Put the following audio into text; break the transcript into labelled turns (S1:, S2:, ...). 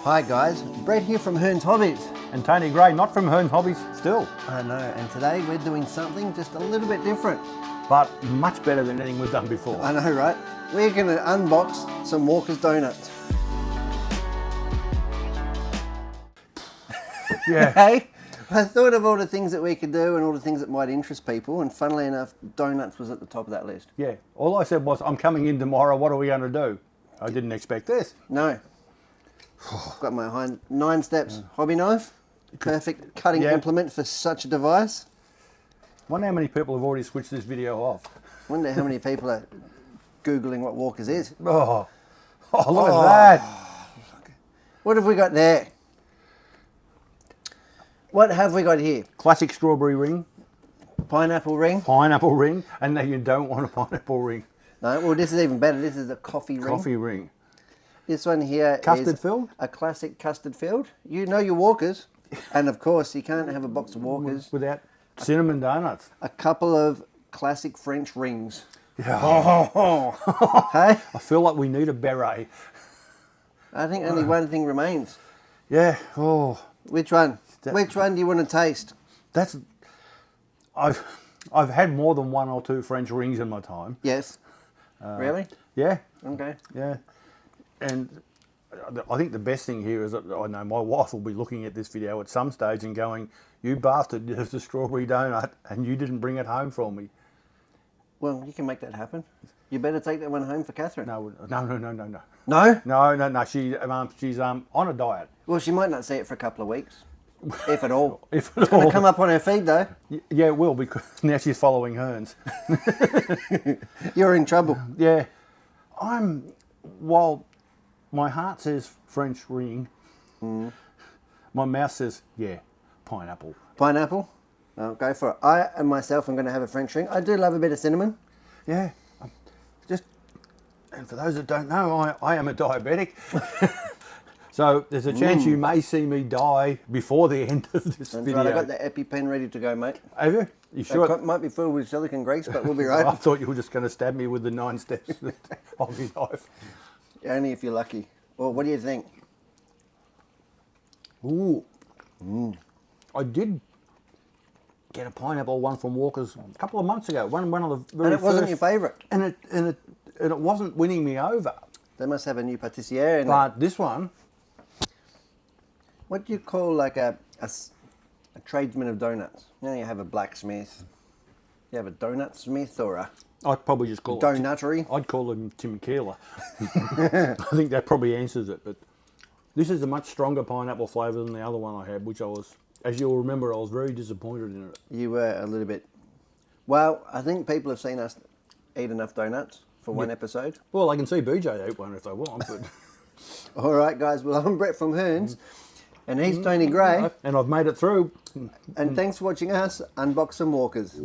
S1: Hi guys, Brett here from Hearns Hobbies.
S2: And Tony Gray, not from Hearns Hobbies, still.
S1: I know, and today we're doing something just a little bit different.
S2: But much better than anything we've done before.
S1: I know, right? We're going to unbox some Walker's Donuts.
S2: Yeah.
S1: Hey, I thought of all the things that we could do and all the things that might interest people, and funnily enough, donuts was at the top of that list.
S2: Yeah. All I said was, I'm coming in tomorrow, what are we going to do? I didn't expect this.
S1: No. I've got my 9 steps hobby knife. Perfect cutting implement for such a device.
S2: Wonder how many people have already switched this video off.
S1: Wonder how many people are Googling what Walker's is.
S2: Oh, look at that.
S1: What have we got there? What have we got here?
S2: Classic strawberry ring.
S1: Pineapple ring.
S2: Pineapple ring. And now you don't want a pineapple ring.
S1: No, well this is even better. This is a coffee ring.
S2: Coffee ring.
S1: This one here
S2: custard
S1: is
S2: filled?
S1: A classic custard filled. You know your Walkers. And of course, you can't have a box of Walkers
S2: without cinnamon donuts.
S1: A couple of classic French rings.
S2: Yeah.
S1: Hey?
S2: I feel like we need a beret.
S1: I think only one thing remains.
S2: Yeah. Oh.
S1: Which one? Which one do you want to taste?
S2: I've had more than 1 or 2 French rings in my time.
S1: Yes. Really?
S2: Yeah.
S1: Okay.
S2: Yeah. And I think the best thing here is that I know my wife will be looking at this video at some stage and going, "You bastard, there's a strawberry donut and you didn't bring it home for me."
S1: Well, you can make that happen. You better take that one home for Catherine.
S2: No.
S1: No?
S2: No. She's on a diet.
S1: Well, she might not see it for a couple of weeks, if at all.
S2: If at
S1: it's going
S2: all.
S1: to come up on her feed though.
S2: Yeah, it will, because now she's following Hearns.
S1: You're in trouble.
S2: Yeah. While my heart says French ring, my mouth says, yeah, pineapple.
S1: Pineapple? I'll go for it. I and myself am going to have a French ring. I do love a bit of cinnamon.
S2: Yeah. And for those that don't know, I am a diabetic. So there's a chance you may see me die before the end of this video.
S1: Right, I got the EpiPen ready to go, mate.
S2: Have you? You sure?
S1: It might be filled with silicone grease, but we'll be right.
S2: I thought you were just going to stab me with the 9 steps of your knife.
S1: Only if you're lucky. Well, what do you think?
S2: Ooh. I did get a pineapple one from Walker's a couple of months ago. One of the very
S1: And it wasn't
S2: first,
S1: your favourite.
S2: And it wasn't winning me over.
S1: They must have a new pâtissier in
S2: But this one,
S1: what do you call like a tradesman of donuts? You know, you have a blacksmith. You have a donut smith or a
S2: I'd probably just call
S1: donuttery.
S2: I'd call him Tim Keeler. I think that probably answers it. But this is a much stronger pineapple flavour than the other one I had, which I was, as you'll remember, I was very disappointed in it.
S1: You were a little bit. Well, I think people have seen us eat enough donuts for one episode.
S2: Well, I can see BJ eat one if they want. But
S1: all right, guys. Well, I'm Brett from Hearns, and he's Tony Gray.
S2: And I've made it through.
S1: And thanks for watching us unbox some Walkers.